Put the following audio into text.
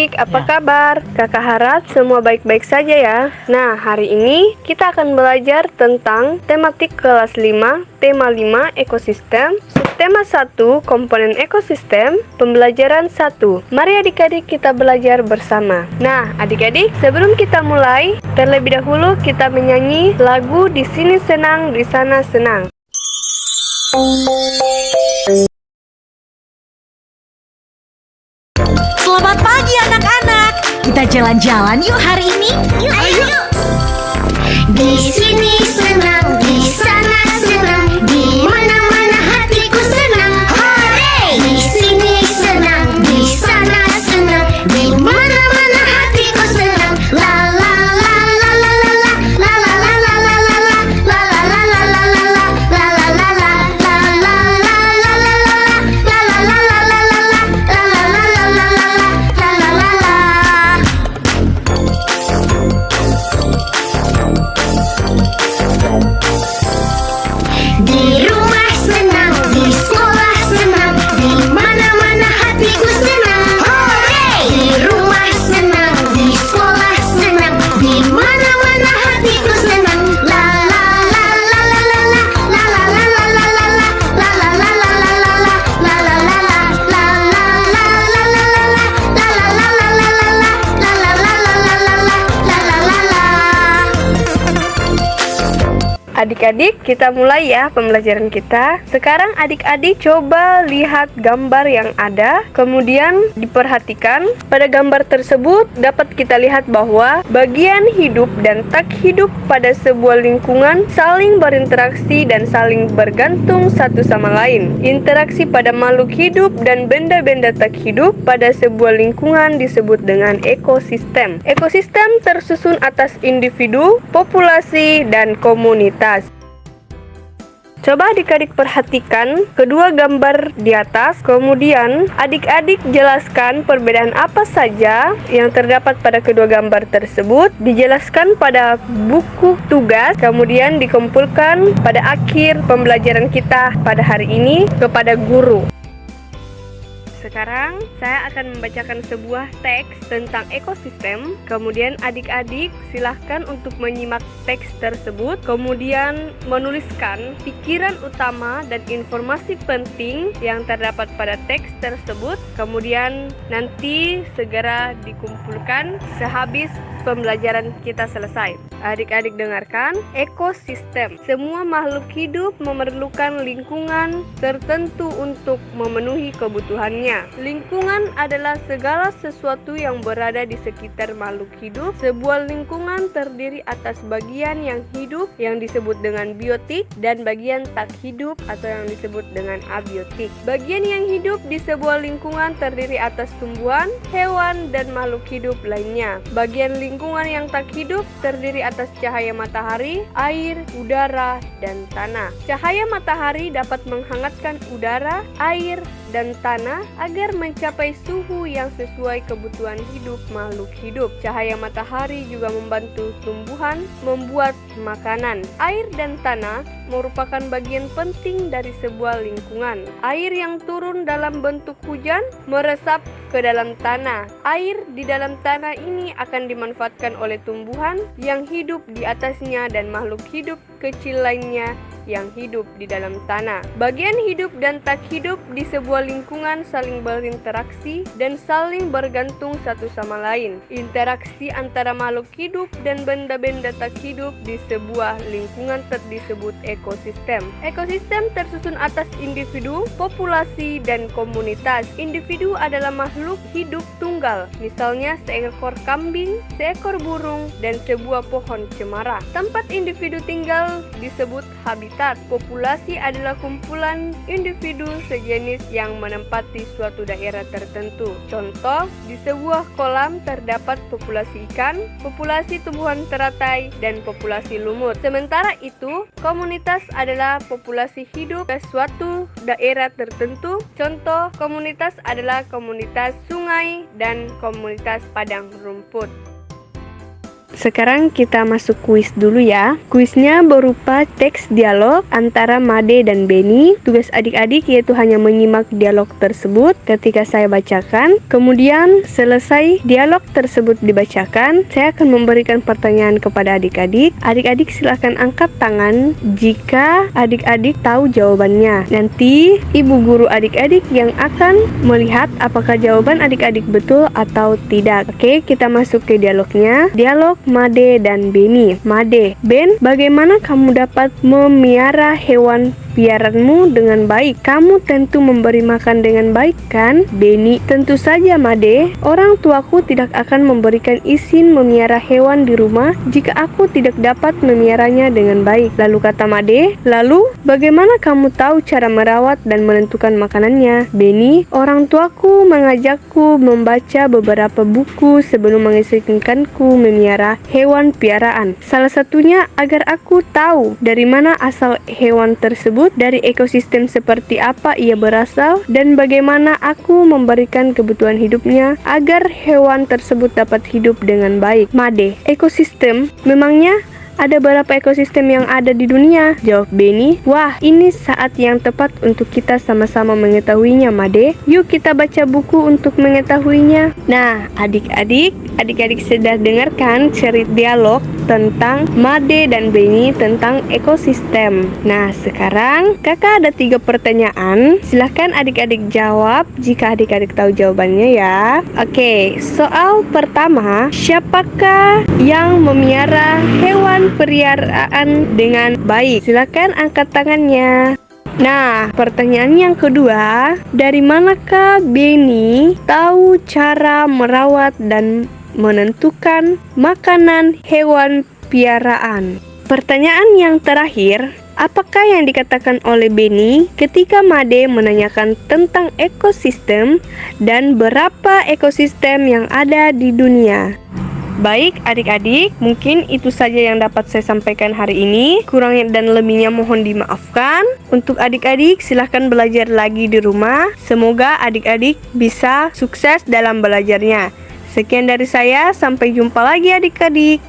adik-adik, apa kabar? Kakak harap semua baik-baik saja ya. Nah, hari ini kita akan belajar tentang tematik kelas 5, tema 5, ekosistem, subtema 1, komponen ekosistem, pembelajaran 1. Mari adik-adik kita belajar bersama. Nah, adik-adik, sebelum kita mulai, terlebih dahulu kita menyanyi lagu Di Sini Senang, Di Sana Senang. Selamat pagi anak-anak. Kita jalan-jalan yuk hari ini. Yuk, ayo. Di sini senang, di sana senang, di mana-mana hatiku senang. Hore! Di sini senang, di sana senang, di mana-mana hatiku senang. La la la la la la la la la la la la la la la la la la la la Di rumah senang, di sekolah senang, di mana-mana hatiku senang. Hore! Di rumah senang, di sekolah senang, di mana-mana hatiku senang. La la la la la la la la la la la la la la la la la la la la Adik-adik, kita mulai ya pembelajaran kita. Sekarang adik-adik coba lihat gambar yang ada, kemudian diperhatikan. Pada gambar tersebut dapat kita lihat bahwa bagian hidup dan tak hidup pada sebuah lingkungan saling berinteraksi dan saling bergantung satu sama lain. Interaksi pada makhluk hidup dan benda-benda tak hidup pada sebuah lingkungan disebut dengan ekosistem. Ekosistem tersusun atas individu, populasi, dan komunitas. Coba adik-adik perhatikan kedua gambar di atas, kemudian adik-adik jelaskan perbedaan apa saja yang terdapat pada kedua gambar tersebut, dijelaskan pada buku tugas, kemudian dikumpulkan pada akhir pembelajaran kita pada hari ini kepada guru. Sekarang saya akan membacakan sebuah teks tentang ekosistem. Kemudian adik-adik silahkan untuk menyimak teks tersebut, kemudian menuliskan pikiran utama dan informasi penting yang terdapat pada teks tersebut. Kemudian nanti segera dikumpulkan sehabis pembelajaran kita selesai. Adik-adik dengarkan, ekosistem. Semua makhluk hidup memerlukan lingkungan tertentu untuk memenuhi kebutuhannya. Lingkungan adalah segala sesuatu yang berada di sekitar makhluk hidup. Sebuah lingkungan terdiri atas bagian yang hidup yang disebut dengan biotik dan bagian tak hidup atau yang disebut dengan abiotik. Bagian yang hidup di sebuah lingkungan terdiri atas tumbuhan, hewan, dan makhluk hidup lainnya. Bagian lingkungan yang tak hidup terdiri atas cahaya matahari, air, udara, dan tanah. Cahaya matahari dapat menghangatkan udara, air, dan tanah agar mencapai suhu yang sesuai kebutuhan hidup makhluk hidup. Cahaya matahari juga membantu tumbuhan membuat makanan. Air dan tanah merupakan bagian penting dari sebuah lingkungan. Air yang turun dalam bentuk hujan meresap ke dalam tanah. Air di dalam tanah ini akan dimanfaatkan oleh tumbuhan yang hidup di atasnya dan makhluk hidup kecil lainnya yang hidup di dalam tanah. Bagian hidup dan tak hidup di sebuah lingkungan saling berinteraksi dan saling bergantung satu sama lain. Interaksi antara makhluk hidup dan benda-benda tak hidup di sebuah lingkungan disebut ekosistem. Ekosistem tersusun atas individu, populasi, dan komunitas. Individu adalah makhluk hidup tunggal, misalnya seekor kambing, seekor burung, dan sebuah pohon cemara. Tempat individu tinggal disebut habitat. Populasi adalah kumpulan individu sejenis yang menempati suatu daerah tertentu. Contoh, di sebuah kolam terdapat populasi ikan, populasi tumbuhan teratai, dan populasi lumut. Sementara itu, komunitas adalah populasi hidup di suatu daerah tertentu. Contoh, komunitas adalah komunitas sungai dan komunitas padang rumput. Sekarang kita masuk kuis dulu ya. Kuisnya berupa teks dialog antara Made dan Benny. Tugas adik-adik yaitu hanya menyimak dialog tersebut ketika saya bacakan. Kemudian selesai dialog tersebut dibacakan, saya akan memberikan pertanyaan kepada adik-adik. Adik-adik silakan angkat tangan jika adik-adik tahu jawabannya. Nanti ibu guru adik-adik yang akan melihat apakah jawaban adik-adik betul atau tidak. Oke, kita masuk ke dialognya. Dialog Made dan Benny. Made, Ben, bagaimana kamu dapat memelihara hewan piaraanmu dengan baik? Kamu tentu memberi makan dengan baik kan? Benny, tentu saja Made. Orang tuaku tidak akan memberikan izin memelihara hewan di rumah jika aku tidak dapat memeliharanya dengan baik. Lalu kata Made, lalu bagaimana kamu tahu cara merawat dan menentukan makanannya? Benny, orang tuaku mengajakku membaca beberapa buku sebelum mengizinkanku memelihara hewan piaraan. Salah satunya agar aku tahu dari mana asal hewan tersebut, dari ekosistem seperti apa ia berasal, dan bagaimana aku memberikan kebutuhan hidupnya agar hewan tersebut dapat hidup dengan baik. Made, ekosistem memangnya ada berapa ekosistem yang ada di dunia? Jawab Benny. Wah, ini saat yang tepat untuk kita sama-sama mengetahuinya, Made. Yuk kita baca buku untuk mengetahuinya. Nah, adik-adik sudah dengarkan cerita dialog tentang Made dan Benny tentang ekosistem. Nah, sekarang kakak ada 3 pertanyaan. Silahkan adik-adik jawab jika adik-adik tahu jawabannya ya. Oke, soal pertama, siapakah yang memelihara hewan peliharaan dengan baik? Silakan angkat tangannya. Nah, pertanyaan yang kedua, dari manakah Benny tahu cara merawat dan menentukan makanan hewan piaraan? Pertanyaan yang terakhir, apakah yang dikatakan oleh Benny ketika Made menanyakan tentang ekosistem dan berapa ekosistem yang ada di dunia? Baik adik-adik, mungkin itu saja yang dapat saya sampaikan hari ini. Kurangnya dan lebihnya mohon dimaafkan. Untuk adik-adik silahkan belajar lagi di rumah. Semoga adik-adik bisa sukses dalam belajarnya. Sekian dari saya, sampai jumpa lagi adik-adik.